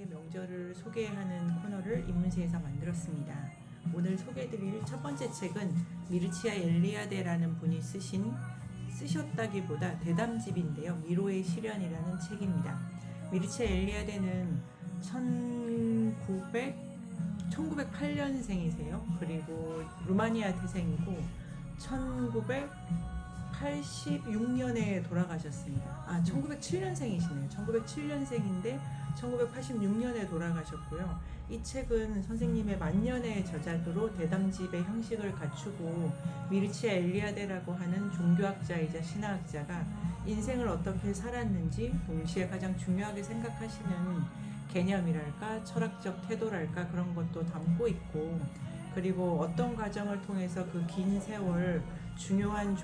신학의 명절을 소개하는 코너를 인문세에서 만들었습니다. 오늘 소개해드릴 첫 번째 책은 미르치아 엘리아데라는 분이 쓰셨다기보다 대담집인데요. 미로의 시련이라는 책입니다. 미르치아 엘리아데는 1908년생이세요. 그리고 루마니아 태생이고 1986년에 돌아가셨습니다. 1907년생이시네요. 1907년생인데 1986년에 돌아가셨고요. 이 책은 선생님의 만년의 저작으로 대담집의 형식을 갖추고 미르치아 엘리아데라고 하는 종교학자이자 신화학자가 인생을 어떻게 살았는지 동시에 가장 중요하게 생각하시는 개념이랄까 철학적 태도랄까 그런 것도 담고 있고, 그리고 어떤 과정을 통해서 그 긴 세월 중요한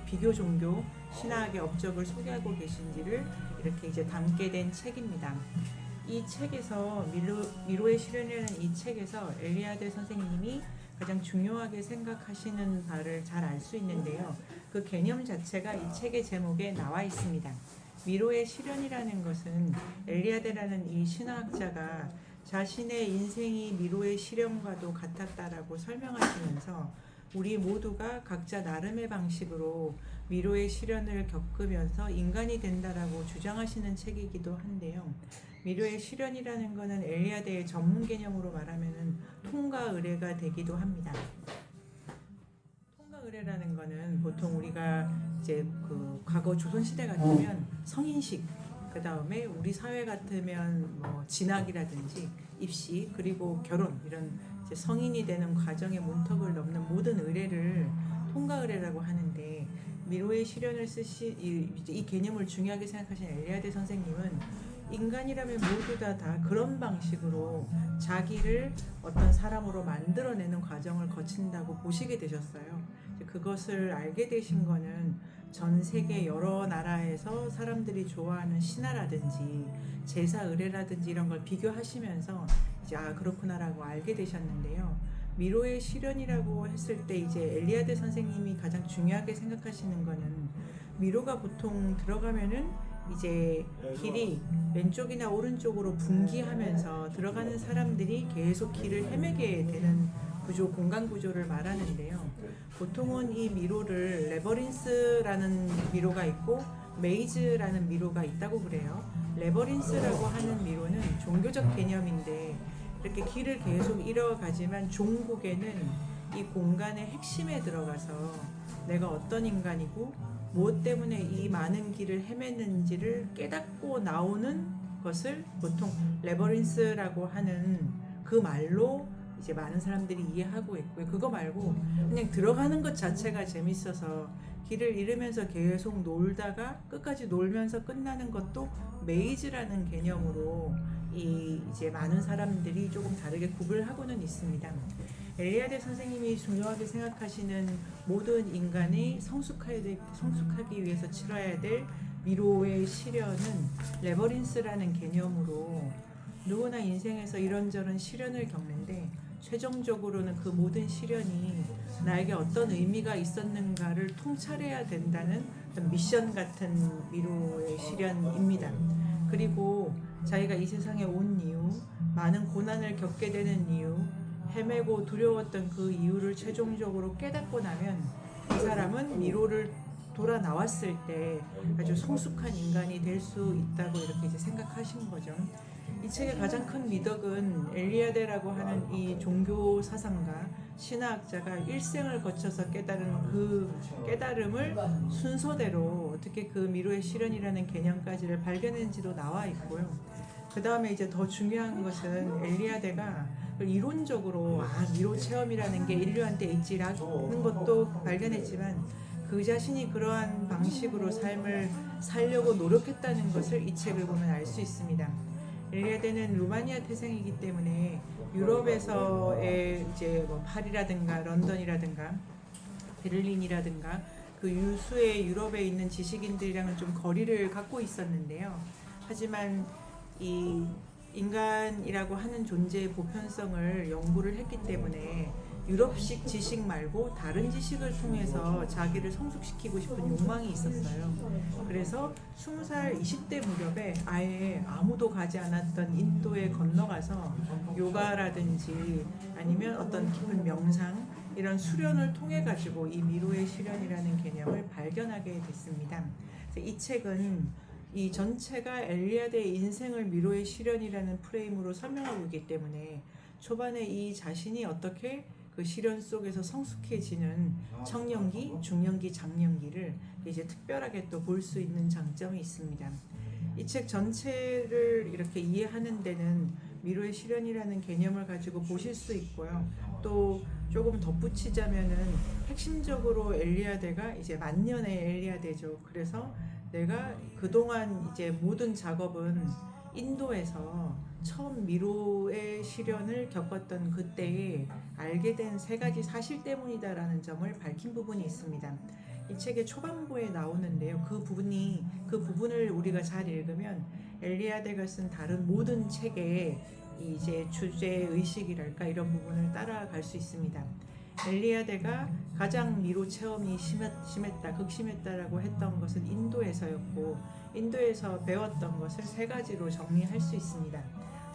비교 종교 신화학의 업적을 소개하고 계신지를 이렇게 이제 담게 된 책입니다. 이 책에서 미로의 시련이라는 이 책에서 엘리아데 선생님이 가장 중요하게 생각하시는 바를 잘 알 수 있는데요. 그 개념 자체가 이 책의 제목에 나와 있습니다. 미로의 시련이라는 것은 엘리아데라는 이 신화학자가 자신의 인생이 미로의 시련과도 같았다라고 설명하시면서 우리 모두가 각자 나름의 방식으로 미로의 시련을 겪으면서 인간이 된다라고 주장하시는 책이기도 한데요. 미로의 시련이라는 것은 엘리아데의 전문 개념으로 말하면은 통과 의례가 되기도 합니다. 통과 의례라는 것은 보통 우리가 이제 그 과거 조선 시대 같으면 성인식, 그 다음에 우리 사회 같으면 뭐 진학이라든지 입시, 그리고 결혼, 이런 이제 성인이 되는 과정의 문턱을 넘는 모든 의례를 통과 의례라고 하는데, 미로의 시련을 이 개념을 중요하게 생각하신 엘리아데 선생님은 인간이라면 모두 다 그런 방식으로 자기를 어떤 사람으로 만들어내는 과정을 거친다고 보시게 되셨어요. 그것을 알게 되신 거는 전 세계 여러 나라에서 사람들이 좋아하는 신화라든지 제사 의례라든지 이런 걸 비교하시면서 이제 그렇구나라고 알게 되셨는데요. 미로의 시련이라고 했을 때 이제 엘리아데 선생님이 가장 중요하게 생각하시는 거는, 미로가 보통 들어가면은 이제 길이 왼쪽이나 오른쪽으로 분기하면서 들어가는 사람들이 계속 길을 헤매게 되는 공간 구조를 말하는데요. 보통은 이 미로를 레버린스라는 미로가 있고 메이즈라는 미로가 있다고 그래요. 레버린스라고 하는 미로는 종교적 개념인데 이렇게 길을 계속 잃어가지만 종국에는 이 공간의 핵심에 들어가서 내가 어떤 인간이고 무엇 때문에 이 많은 길을 헤맸는지를 깨닫고 나오는 것을 보통 레버린스라고 하는 그 말로 이제 많은 사람들이 이해하고 있고요. 그거 말고 그냥 들어가는 것 자체가 재밌어서 길을 잃으면서 계속 놀다가 끝까지 놀면서 끝나는 것도 메이즈라는 개념으로 이제 많은 사람들이 조금 다르게 구분하고는 있습니다. 엘리아데 선생님이 중요하게 생각하시는 모든 인간이 성숙하기 위해서 치러야 될 미로의 시련은 레버린스라는 개념으로 누구나 인생에서 이런저런 시련을 겪는데 최종적으로는 그 모든 시련이 나에게 어떤 의미가 있었는가를 통찰해야 된다는 미션 같은 미로의 시련입니다. 그리고 자기가 이 세상에 온 이유, 많은 고난을 겪게 되는 이유, 헤매고 두려웠던 그 이유를 최종적으로 깨닫고 나면 이 사람은 미로를 돌아 나왔을 때 아주 성숙한 인간이 될 수 있다고 이렇게 이제 생각하신 거죠. 이 책의 가장 큰 미덕은 엘리아데라고 하는 이 종교 사상가 신화학자가 일생을 거쳐서 깨달은 그 깨달음을 순서대로 어떻게 그 미로의 시련이라는 개념까지를 발견했는지도 나와 있고요. 그 다음에 이제 더 중요한 것은 엘리아데가 이론적으로 미로 체험이라는 게 인류한테 있지라는 것도 발견했지만 그 자신이 그러한 방식으로 삶을 살려고 노력했다는 것을 이 책을 보면 알 수 있습니다. 엘리아데는 루마니아 태생이기 때문에 유럽에서의 이제 뭐 파리라든가 런던이라든가 베를린이라든가 그 유수의 유럽에 있는 지식인들이랑은 좀 거리를 갖고 있었는데요. 하지만 이 인간이라고 하는 존재의 보편성을 연구를 했기 때문에 유럽식 지식 말고 다른 지식을 통해서 자기를 성숙시키고 싶은 욕망이 있었어요. 그래서 20살, 20대 무렵에 아예 아무도 가지 않았던 인도에 건너가서 요가라든지 아니면 어떤 깊은 명상 이런 수련을 통해 가지고 이 미로의 실현이라는 개념을 발견하게 됐습니다. 이 책은 이 전체가 엘리아드의 인생을 미로의 실현이라는 프레임으로 설명하고 있기 때문에 초반에 이 자신이 어떻게 그 실현 속에서 성숙해지는 청년기, 중년기, 장년기를 이제 특별하게 또 볼 수 있는 장점이 있습니다. 이 책 전체를 이렇게 이해하는 데는 미로의 실현이라는 개념을 가지고 보실 수 있고요. 또 조금 덧붙이자면은 핵심적으로 엘리아드가 이제 만년의 엘리아드죠. 그래서 내가 그동안 이제 모든 작업은 인도에서 처음 미로의 실현을 겪었던 그때에 알게 된 세 가지 사실 때문이다라는 점을 밝힌 부분이 있습니다. 이 책의 초반부에 나오는데요. 그 부분을 우리가 잘 읽으면 엘리아드가 쓴 다른 모든 책의 이제 주제 의식이랄까 이런 부분을 따라갈 수 있습니다. 엘리아드가 가장 미로 체험이 심했다, 극심했다라고 했던 것은 인도에서였고, 인도에서 배웠던 것을 세 가지로 정리할 수 있습니다.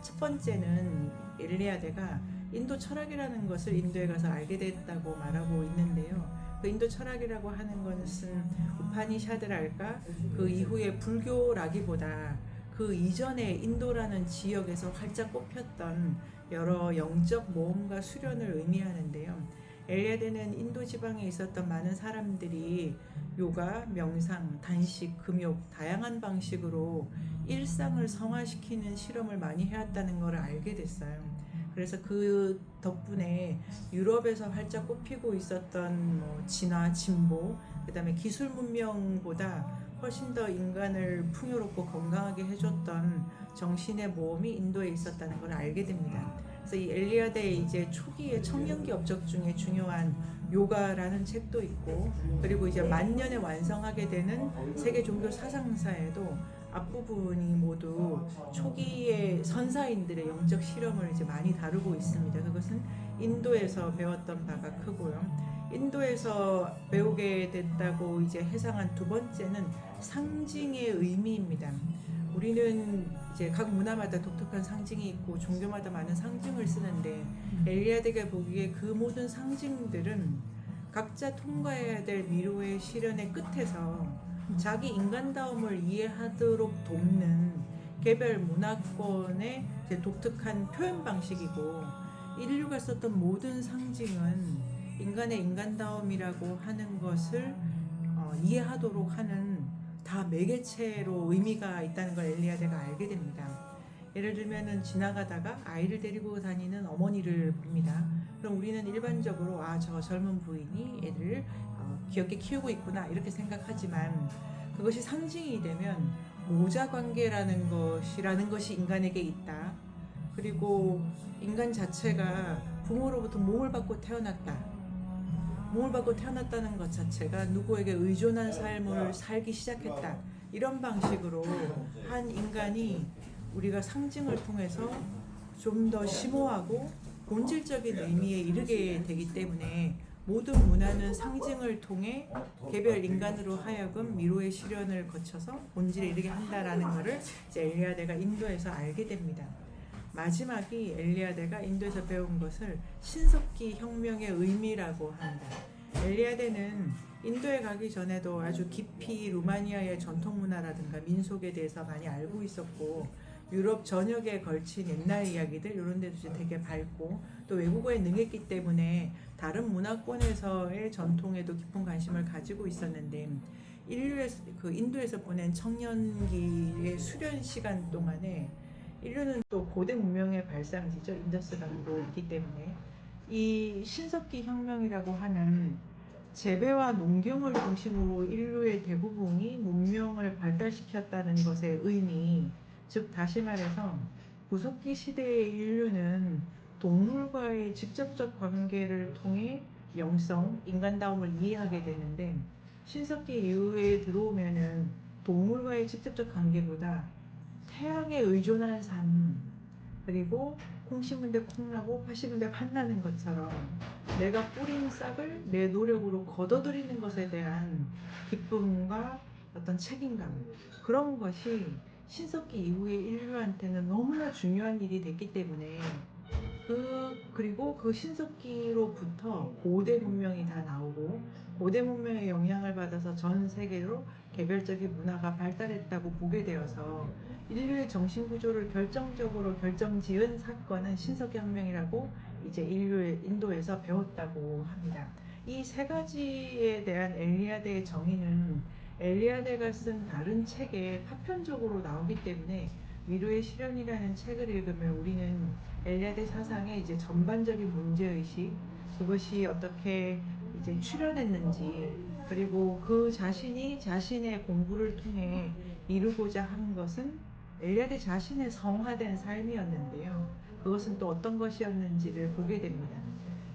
첫 번째는 엘리아드가 인도 철학이라는 것을 인도에 가서 알게 됐다고 말하고 있는데요. 그 인도 철학이라고 하는 것은 우파니샤드랄까 그 이후에 불교라기보다 그 이전에 인도라는 지역에서 활짝 꼽혔던 여러 영적 모험과 수련을 의미하는데요. 엘리아드는 인도 지방에 있었던 많은 사람들이 요가, 명상, 단식, 금욕 다양한 방식으로 일상을 성화시키는 실험을 많이 해왔다는 걸 알게 됐어요. 그래서 그 덕분에 유럽에서 활짝 꼽히고 있었던 진화, 진보, 그다음에 기술 문명보다 훨씬 더 인간을 풍요롭고 건강하게 해줬던 정신의 모험이 인도에 있었다는 걸 알게 됩니다. 그래서 이 엘리아드의 이제 초기의 청년기 업적 중에 중요한 요가라는 책도 있고, 그리고 이제 만년에 완성하게 되는 세계 종교 사상사에도 앞부분이 모두 초기의 선사인들의 영적 실험을 이제 많이 다루고 있습니다. 그것은 인도에서 배웠던 바가 크고요. 인도에서 배우게 됐다고 이제 해상한 두 번째는 상징의 의미입니다. 우리는 이제 각 문화마다 독특한 상징이 있고 종교마다 많은 상징을 쓰는데 엘리아드가 보기에 그 모든 상징들은 각자 통과해야 될 미로의 실현의 끝에서 자기 인간다움을 이해하도록 돕는 개별 문화권의 독특한 표현 방식이고, 인류가 썼던 모든 상징은 인간의 인간다움이라고 하는 것을 이해하도록 하는 다 매개체로 의미가 있다는 걸 엘리아드가 알게 됩니다. 예를 들면은 지나가다가 아이를 데리고 다니는 어머니를 봅니다. 그럼 우리는 일반적으로 저 젊은 부인이 애를 귀엽게 키우고 있구나 이렇게 생각하지만, 그것이 상징이 되면 모자 관계라는 것이 인간에게 있다. 그리고 인간 자체가 부모로부터 몸을 받고 태어났다. 몸을 받고 태어났다는 것 자체가 누구에게 의존한 삶을 살기 시작했다. 이런 방식으로 한 인간이 우리가 상징을 통해서 좀 더 심오하고 본질적인 의미에 이르게 되기 때문에 모든 문화는 상징을 통해 개별 인간으로 하여금 미로의 실현을 거쳐서 본질에 이르게 한다라는 것을 이제 엘리아드가 인도에서 알게 됩니다. 마지막이 엘리아드가 인도에서 배운 것을 신석기 혁명의 의미라고 합니다. 엘리아드는 인도에 가기 전에도 아주 깊이 루마니아의 전통 문화라든가 민속에 대해서 많이 알고 있었고, 유럽 전역에 걸친 옛날 이야기들 이런 데도 되게 밝고, 또 외국어에 능했기 때문에 다른 문화권에서의 전통에도 깊은 관심을 가지고 있었는데, 인도에서 보낸 청년기의 수련 시간 동안에 인류는 또 고대 문명의 발상지죠. 인더스 강도 있기 때문에 이 신석기 혁명이라고 하는 재배와 농경을 중심으로 인류의 대부분이 문명을 발달시켰다는 것의 의미, 즉 다시 말해서 구석기 시대의 인류는 동물과의 직접적 관계를 통해 영성, 인간다움을 이해하게 되는데, 신석기 이후에 들어오면은 동물과의 직접적 관계보다 태양에 의존한 삶, 그리고 콩 심은 데 콩나고 팥 심은 데 팥 나는 것처럼 내가 뿌린 싹을 내 노력으로 거둬들이는 것에 대한 기쁨과 어떤 책임감, 그런 것이 신석기 이후의 인류한테는 너무나 중요한 일이 됐기 때문에 그리고 그 신석기로부터 고대 문명이 다 나오고 고대 문명의 영향을 받아서 전 세계로 개별적인 문화가 발달했다고 보게 되어서 인류의 정신 구조를 결정적으로 결정지은 사건은 신석기 혁명이라고 이제 인도에서 배웠다고 합니다. 이 세 가지에 대한 엘리아드의 정의는 엘리아드가 쓴 다른 책에 파편적으로 나오기 때문에 미로의 실현이라는 책을 읽으면 우리는 엘리아드 사상의 이제 전반적인 문제의식, 그것이 어떻게 이제 출현했는지, 그리고 그 자신이 자신의 공부를 통해 이루고자 하는 것은 엘리아드 자신의 성화된 삶이었는데요. 그것은 또 어떤 것이었는지를 보게 됩니다.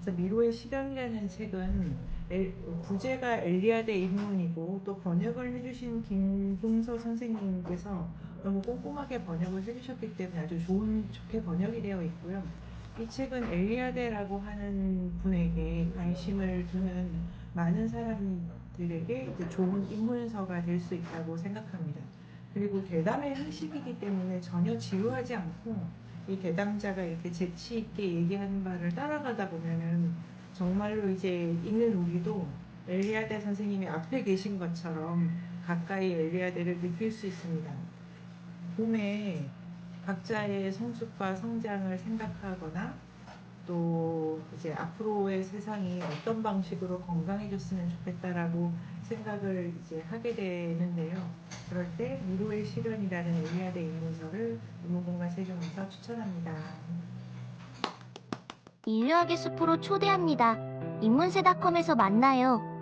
그래서 미로의 실현이라는 책은 부제가 엘리아드의 인문이고 또 번역을 해주신 김동서 선생님께서 너무 꼼꼼하게 번역을 해주셨기 때문에 아주 좋게 번역이 되어 있고요. 이 책은 엘리아드라고 하는 분에게 관심을 두는 많은 사람들에게 이제 좋은 입문서가 될 수 있다고 생각합니다. 그리고 괴담의 형식이기 때문에 전혀 지루하지 않고 이 괴담자가 이렇게 재치 있게 얘기하는 바를 따라가다 보면은 정말로 이제 읽는 우리도 엘리아드 선생님이 앞에 계신 것처럼 가까이 엘리아드를 느낄 수 있습니다. 봄에 각자의 성숙과 성장을 생각하거나 또 이제 앞으로의 세상이 어떤 방식으로 건강해졌으면 좋겠다라고 생각을 이제 하게 되는데요. 그럴 때 미로의 실현이라는 엘리아드 입문서를 인문공간 세종에서 추천합니다. 인류학의 숲으로 초대합니다. 인문세닷컴에서 만나요.